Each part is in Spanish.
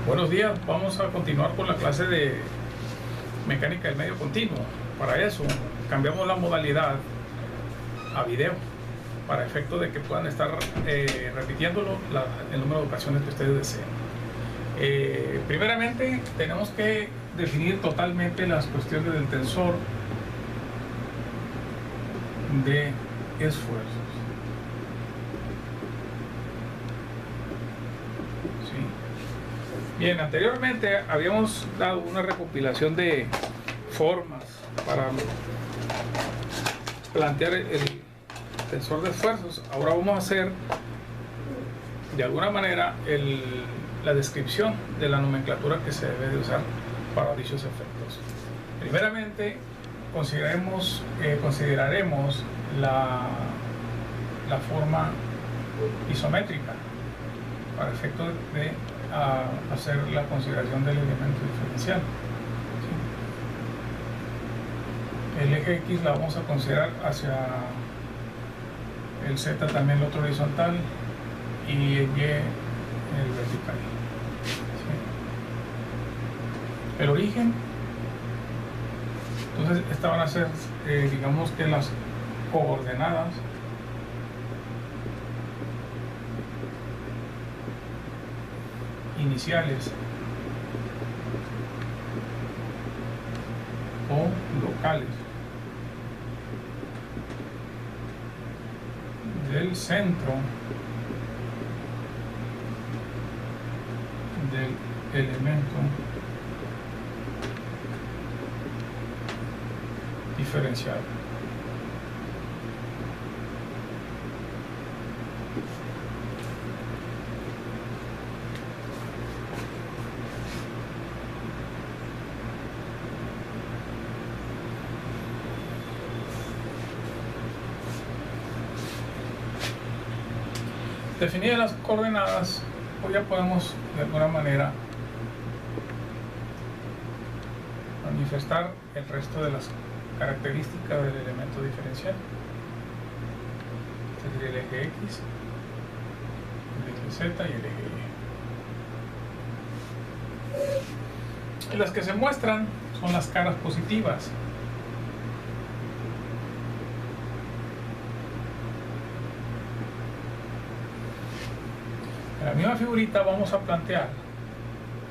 Buenos días, vamos a continuar con la clase de mecánica del medio continuo. Para eso cambiamos la modalidad a video, para efecto de que puedan estar repitiéndolo el número de ocasiones que ustedes deseen. Primeramente tenemos que definir totalmente las cuestiones del tensor de esfuerzos. Bien, anteriormente habíamos dado una recopilación de formas para plantear el tensor de esfuerzos. Ahora vamos a hacer de alguna manera la descripción de la nomenclatura que se debe de usar para dichos efectos. Primeramente consideraremos la forma isométrica para efecto de hacer la consideración del elemento diferencial. El eje X la vamos a considerar hacia el Z, también el otro horizontal, y el Y el vertical. El origen, entonces estas van a ser digamos que las coordenadas iniciales o locales del centro del elemento diferencial. Definidas las coordenadas, pues ya podemos de alguna manera manifestar el resto de las características del elemento diferencial. Este sería el eje X, el eje Z y el eje Y. Y las que se muestran son las caras positivas. En la misma figurita vamos a plantear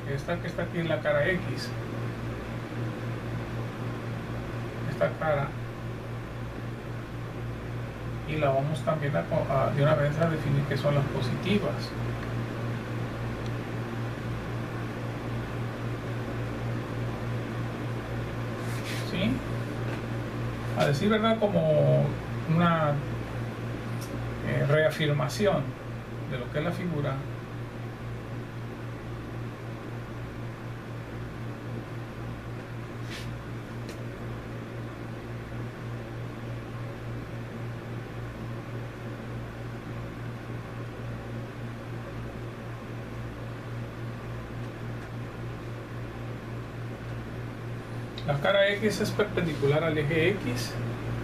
que esta que está aquí en la cara X, esta cara, y la vamos también de una vez a definir que son las positivas. ¿Sí? A decir verdad, como una reafirmación de lo que es la figura, la cara X es perpendicular al eje X,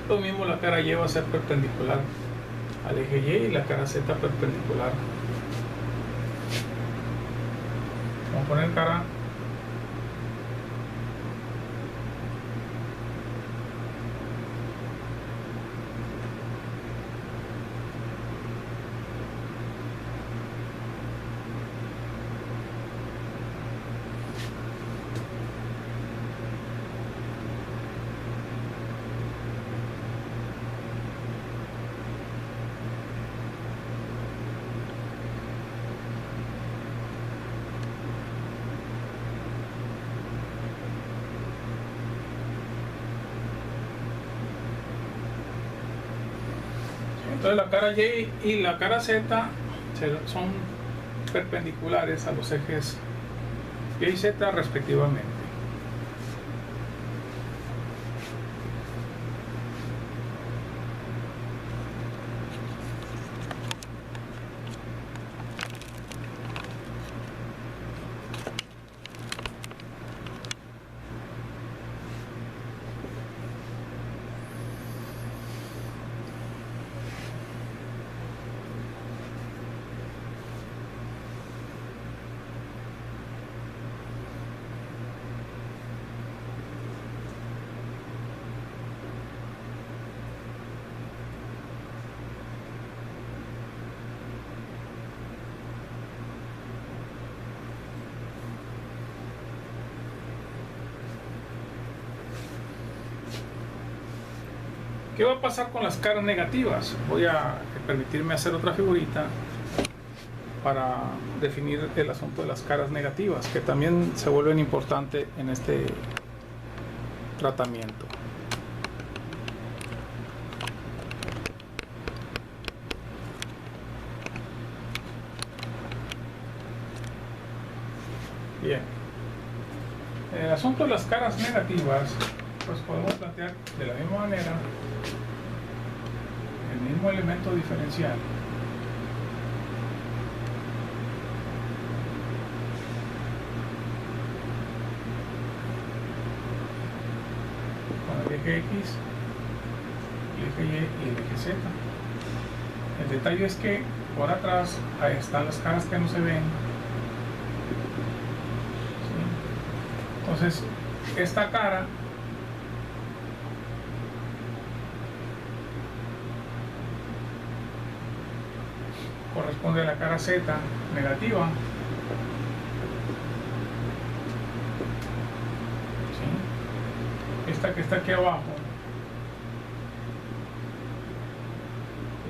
lo mismo la cara Y va a ser perpendicular al eje Y y la cara Z perpendicular. Vamos a poner cara entonces la cara Y y la cara Z son perpendiculares a los ejes Y y Z respectivamente. ¿Qué va a pasar con las caras negativas? Voy a permitirme hacer otra figurita para definir el asunto de las caras negativas, que también se vuelven importantes en este tratamiento. Bien, en el asunto de las caras negativas, pues podemos plantear de la misma manera el mismo elemento diferencial. Con el eje X, el eje Y y el eje Z. El detalle es que por atrás ahí están las caras que no se ven. Entonces, esta cara corresponde a la cara Z negativa. ¿Sí? Esta que está aquí abajo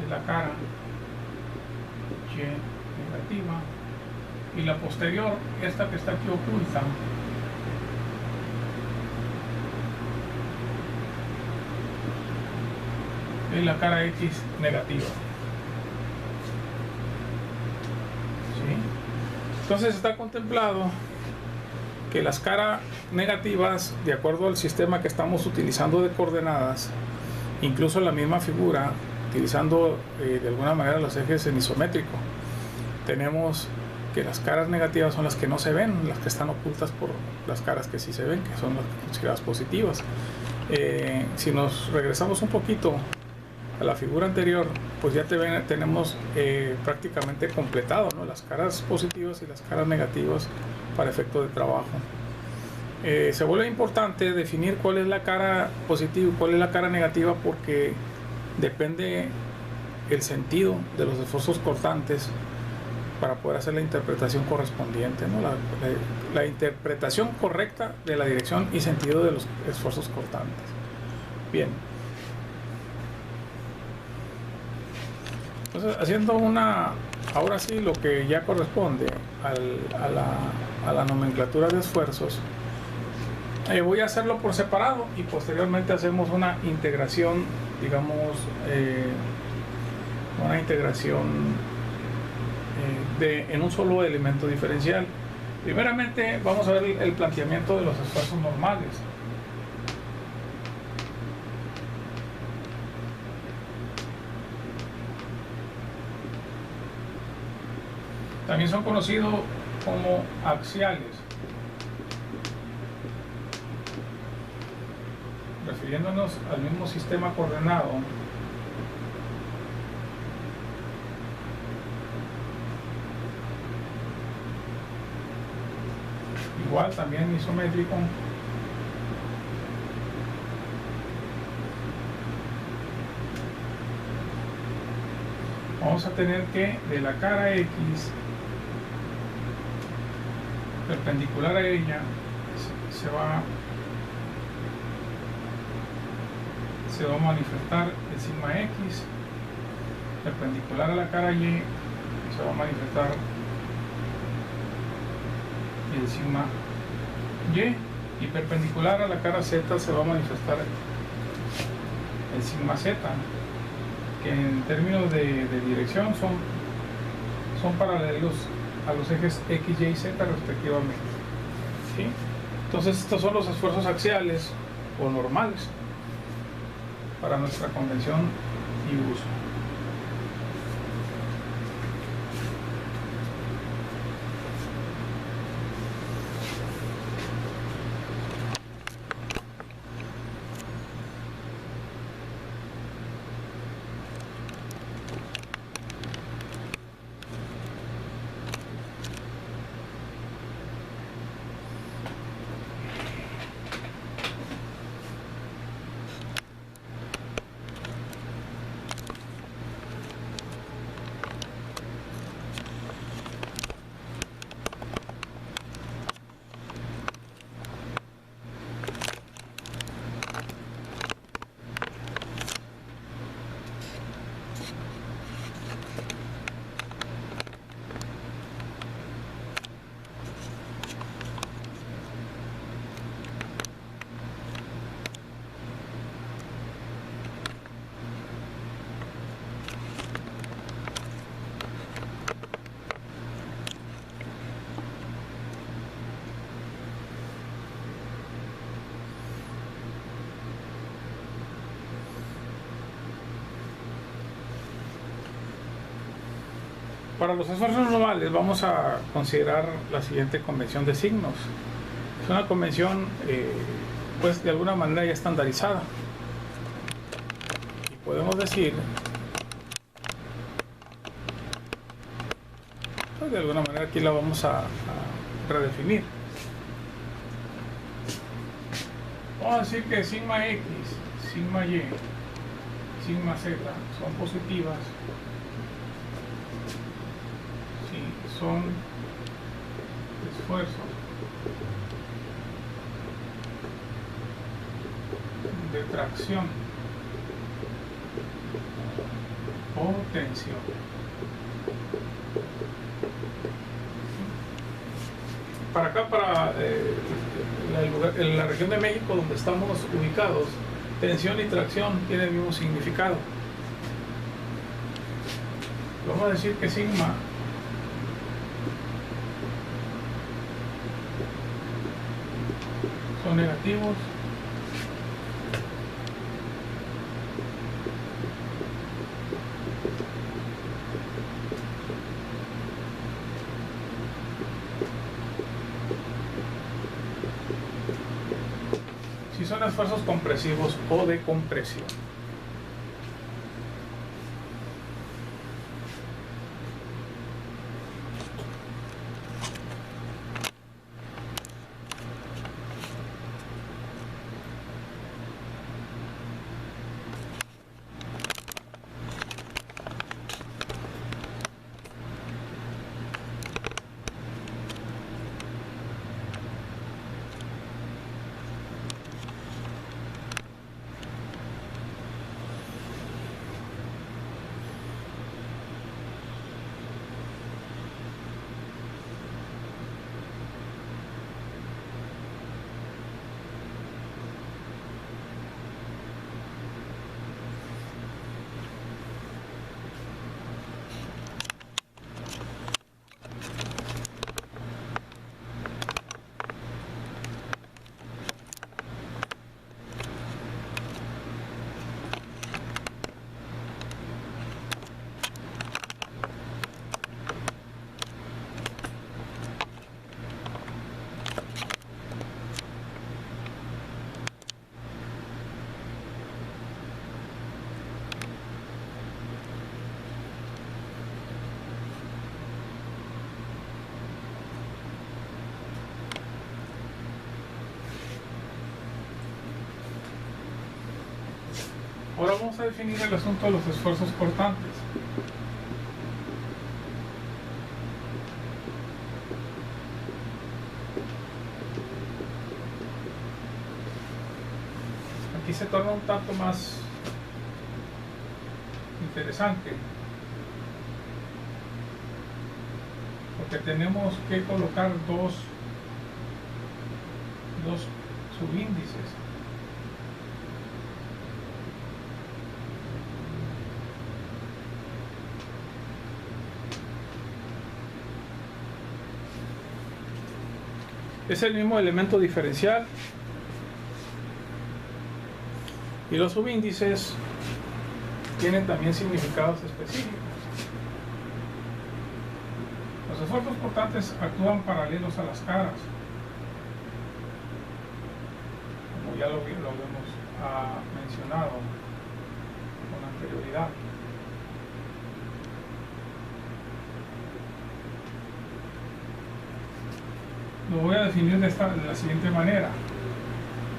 es la cara Y negativa. Y la posterior, esta que está aquí oculta, es la cara X negativa. ¿Sí? Entonces está contemplado que las caras negativas, de acuerdo al sistema que estamos utilizando de coordenadas, incluso en la misma figura, utilizando de alguna manera los ejes en isométrico, tenemos que las caras negativas son las que no se ven, las que están ocultas por las caras que sí se ven, que son las consideradas positivas. Si nos regresamos un poquito a la figura anterior, pues ya tenemos prácticamente completado, ¿no?, las caras positivas y las caras negativas para efecto de trabajo. Se vuelve importante definir cuál es la cara positiva y cuál es la cara negativa, porque depende el sentido de los esfuerzos cortantes para poder hacer la interpretación correspondiente, ¿no? La interpretación correcta de la dirección y sentido de los esfuerzos cortantes. Bien. Entonces, haciendo ahora sí lo que ya corresponde a la nomenclatura de esfuerzos, voy a hacerlo por separado y posteriormente hacemos una integración, digamos, una integración en un solo elemento diferencial. Primeramente vamos a ver el planteamiento de los esfuerzos normales. También son conocidos como axiales, refiriéndonos al mismo sistema coordenado igual también isométrico, vamos a tener que de la cara X perpendicular a ella se va a manifestar el sigma X, perpendicular a la cara Y se va a manifestar el sigma Y, y perpendicular a la cara Z se va a manifestar el sigma Z, que en términos de dirección son paralelos a los ejes X, Y y Z respectivamente. ¿Sí? Entonces estos son los esfuerzos axiales o normales para nuestra convención y uso. Para los esfuerzos normales vamos a considerar la siguiente convención de signos. Es una convención pues de alguna manera ya estandarizada. Y podemos decir, pues de alguna manera aquí la vamos a redefinir. Vamos a decir que sigma X, sigma Y, sigma Z son positivas si son esfuerzos de tracción o tensión. Para acá, para la región de México donde estamos ubicados, tensión y tracción tienen el mismo significado. Vamos a decir que sigma son negativos si son esfuerzos compresivos o de compresión. Ahora vamos a definir el asunto de los esfuerzos cortantes. Aquí se torna un tanto más interesante, porque tenemos que colocar dos subíndices. Es el mismo elemento diferencial y los subíndices tienen también significados específicos. Los esfuerzos cortantes actúan paralelos a las caras, como ya lo hemos mencionado con anterioridad. Lo voy a definir de la siguiente manera.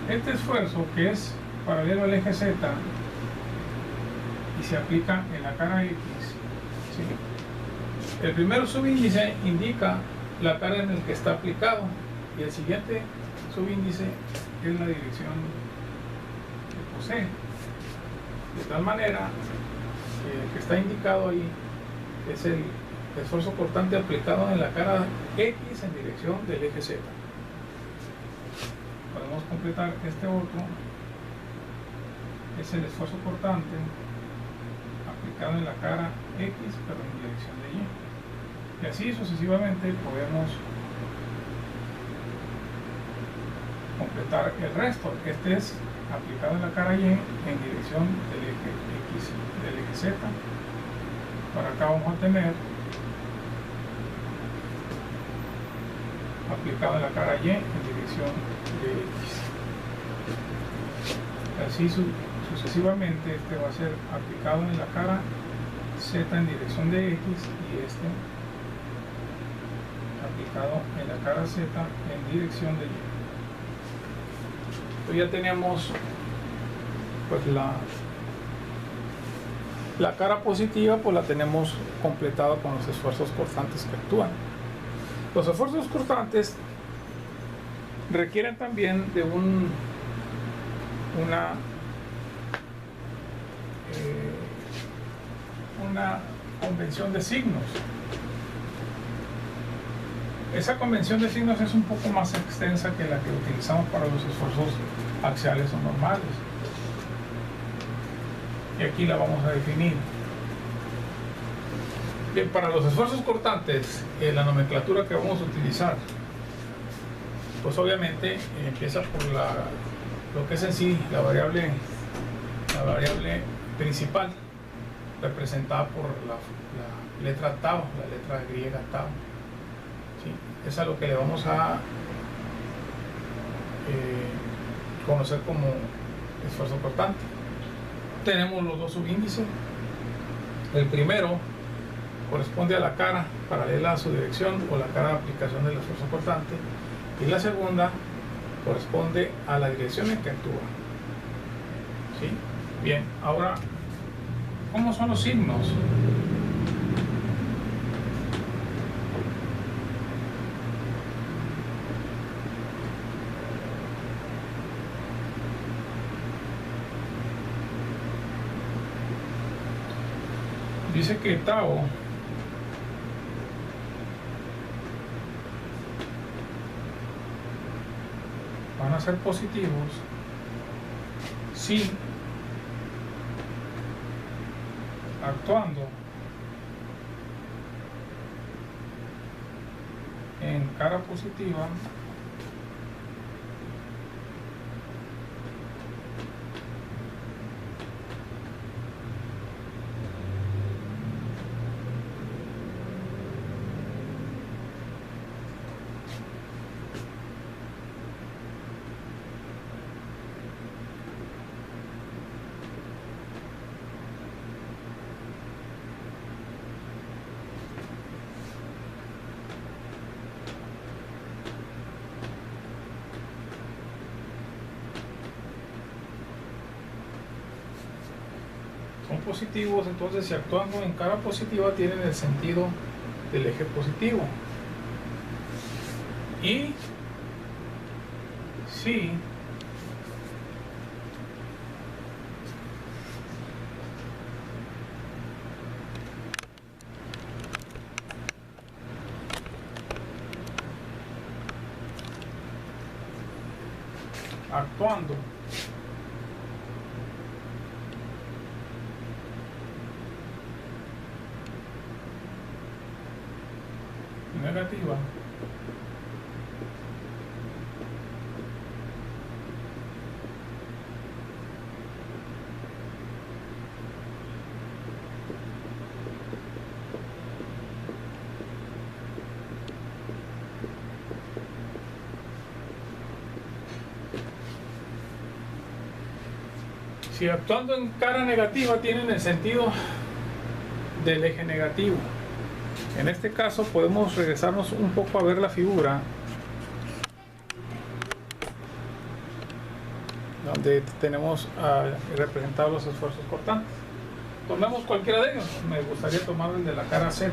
Este esfuerzo, que es paralelo al eje Z y se aplica en la cara X, ¿sí? El primer subíndice indica la cara en el que está aplicado y el siguiente subíndice es la dirección que posee. De tal manera que el que está indicado ahí es el esfuerzo cortante aplicado en la cara X en dirección del eje Z. Podemos completar este otro, es el esfuerzo cortante aplicado en la cara X pero en dirección de Y. Y así sucesivamente podemos completar el resto. Este es aplicado en la cara Y en dirección del eje X, del eje Z. Por acá vamos a tener aplicado en la cara Y en dirección de X. Así sucesivamente, este va a ser aplicado en la cara Z en dirección de X y este aplicado en la cara Z en dirección de Y. Entonces ya tenemos pues la cara positiva, pues la tenemos completada con los esfuerzos cortantes que actúan. Los esfuerzos cortantes requieren también de una convención de signos. Esa convención de signos es un poco más extensa que la que utilizamos para los esfuerzos axiales o normales. Y aquí la vamos a definir. Bien, para los esfuerzos cortantes, la nomenclatura que vamos a utilizar, pues obviamente empieza por lo que es en sí la variable principal, representada por la letra tau, la letra griega tau. ¿Sí? Es a lo que le vamos a conocer como esfuerzo cortante. Tenemos los dos subíndices. El primero corresponde a la cara paralela a su dirección o la cara de aplicación del esfuerzo cortante, y la segunda corresponde a la dirección en que actúa. ¿Sí? Bien, ahora, ¿cómo son los signos? Dice que tau van a ser positivos si actuando en cara positiva son positivos. Entonces, si actuando en cara positiva tienen el sentido del eje positivo, y si actuando negativa si actuando en cara negativa tienen el sentido del eje negativo. En este caso podemos regresarnos un poco a ver la figura donde tenemos representados los esfuerzos cortantes. Tomemos cualquiera de ellos. Me gustaría tomar el de la cara Z,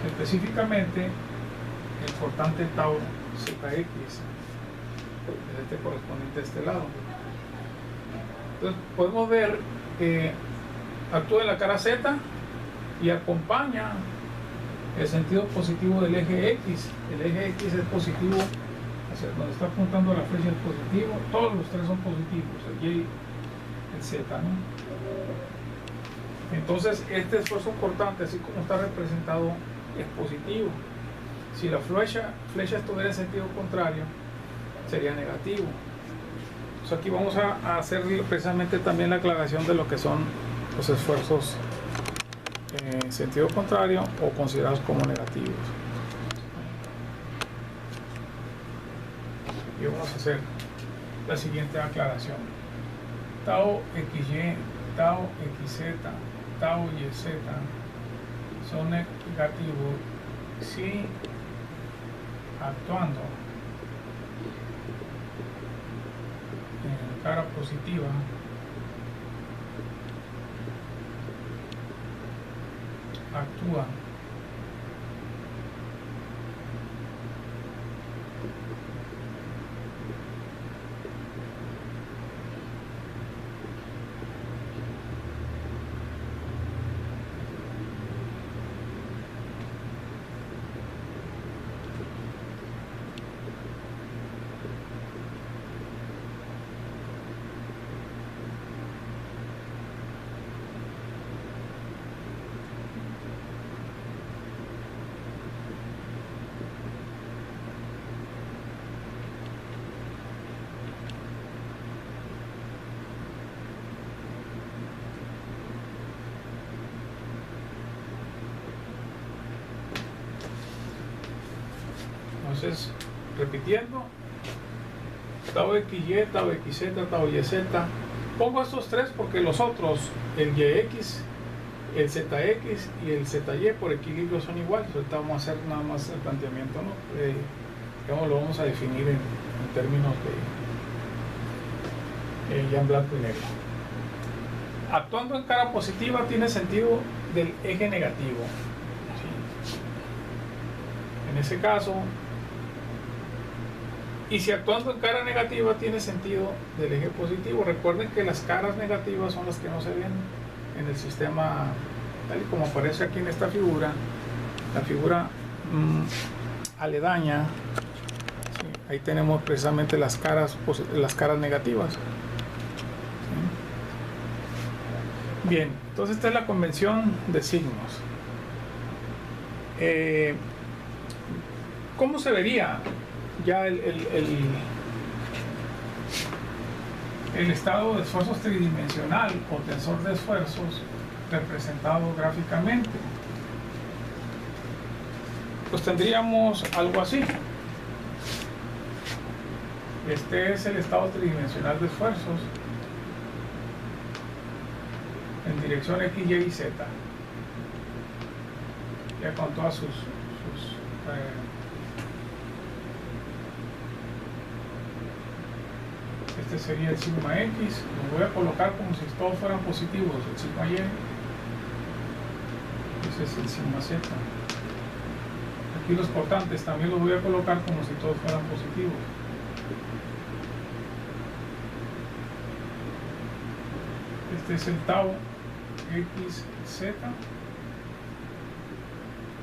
específicamente el cortante tau ZX, este correspondiente a este lado. Entonces podemos ver que actúa en la cara Z y acompaña el sentido positivo del eje X. El eje X es positivo, hacia donde está apuntando la flecha es positivo. Todos los tres son positivos, el Y, el Z, ¿no? Entonces este esfuerzo cortante, así como está representado, es positivo. Si la flecha estuviera en sentido contrario, sería negativo. Entonces aquí vamos a hacer precisamente también la aclaración de lo que son los esfuerzos en sentido contrario o considerados como negativos. Y vamos a hacer la siguiente aclaración. Tau XY, tau XZ, tau YZ son negativos si actuando en cara positiva actúan Entonces, repitiendo, tau XY, tau XZ, tau YZ. Pongo estos tres porque los otros, el YX, el ZX y el ZY por equilibrio son iguales. Ahorita vamos a hacer nada más el planteamiento, ¿no? Digamos, lo vamos a definir en términos de ya en blanco y negro. Actuando en cara positiva tiene sentido del eje negativo. ¿Sí? En ese caso, y si actuando en cara negativa tiene sentido del eje positivo. Recuerden que las caras negativas son las que no se ven en el sistema tal y como aparece aquí en esta figura, la figura aledaña. ¿Sí? Ahí tenemos precisamente las caras negativas. ¿Sí? Bien, entonces esta es la convención de signos. ¿Cómo se vería ya el estado de esfuerzos tridimensional o tensor de esfuerzos representado gráficamente? Pues tendríamos algo así. Este es el estado tridimensional de esfuerzos en dirección X, Y y Z, ya con todas sus este sería el sigma X. Lo voy a colocar como si todos fueran positivos. El sigma Y, ese es el sigma Z. Aquí los cortantes también los voy a colocar como si todos fueran positivos. Este es el tau XZ,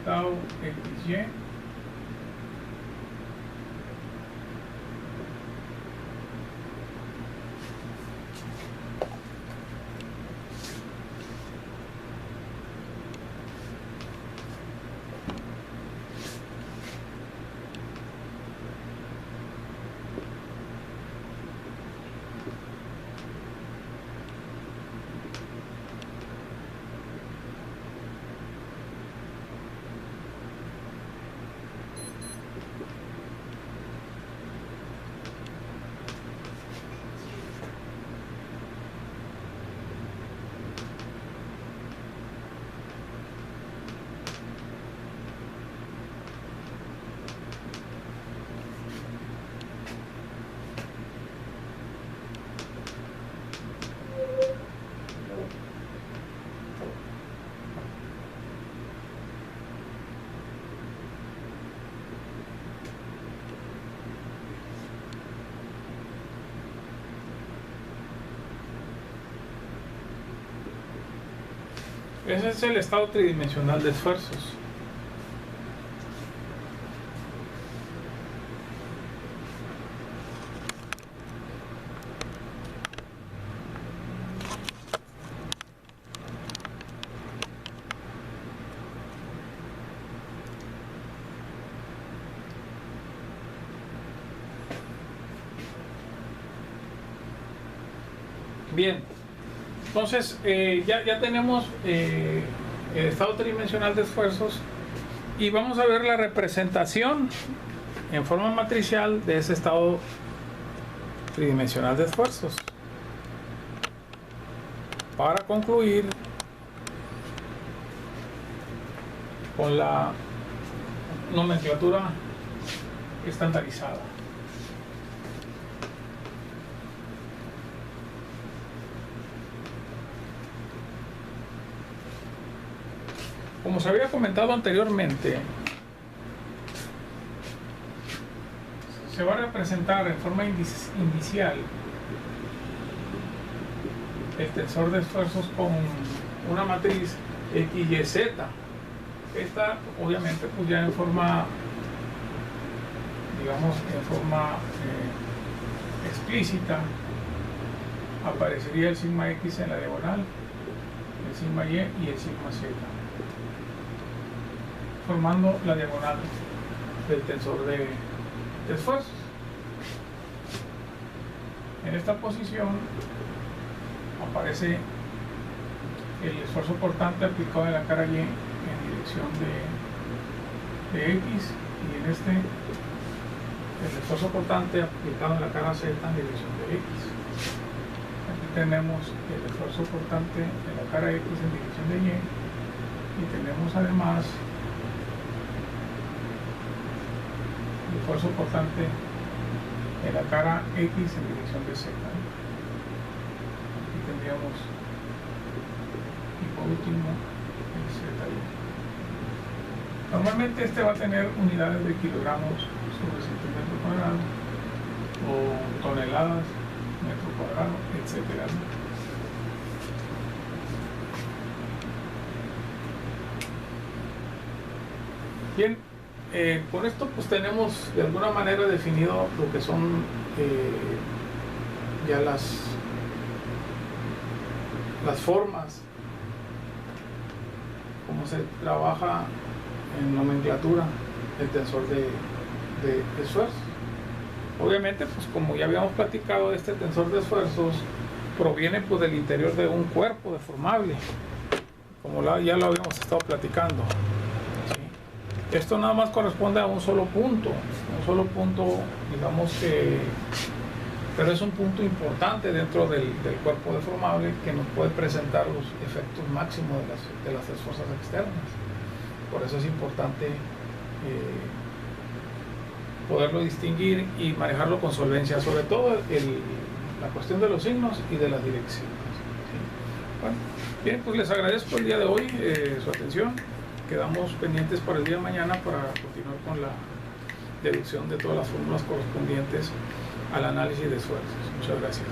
tau XY, Ese es el estado tridimensional de esfuerzos. Bien, entonces ya tenemos el estado tridimensional de esfuerzos y vamos a ver la representación en forma matricial de ese estado tridimensional de esfuerzos. Para concluir con la nomenclatura estandarizada. Como se había comentado anteriormente, se va a representar en forma inicial el tensor de esfuerzos con una matriz X, Y, Z. Esta obviamente pues ya en forma, digamos, en forma explícita aparecería el sigma X en la diagonal, el sigma Y y el sigma Z, formando la diagonal del tensor de esfuerzos. En esta posición aparece el esfuerzo portante aplicado en la cara Y en dirección de X, y en este el esfuerzo portante aplicado en la cara Z en dirección de X. Aquí tenemos el esfuerzo portante en la cara X en dirección de Y, y tenemos además el esfuerzo portante en la cara X en dirección de Z. Aquí tendríamos, y por último, el ZY. Normalmente este va a tener unidades de kilogramos sobre centímetro cuadrado o toneladas, metro cuadrado, etc. Bien, con esto pues tenemos de alguna manera definido lo que son ya las formas, cómo se trabaja en nomenclatura el tensor de esfuerzos. Obviamente, pues como ya habíamos platicado, este tensor de esfuerzos proviene pues del interior de un cuerpo deformable, como ya lo habíamos estado platicando. ¿Sí? Esto nada más corresponde a un solo punto, digamos que, pero es un punto importante dentro del cuerpo deformable que nos puede presentar los efectos máximos de las fuerzas externas. Por eso es importante poderlo distinguir y manejarlo con solvencia, sobre todo la cuestión de los signos y de las direcciones. ¿Sí? Bueno, bien, pues les agradezco el día de hoy su atención. Quedamos pendientes para el día de mañana para continuar con la deducción de todas las fórmulas correspondientes al análisis de esfuerzos. Muchas gracias.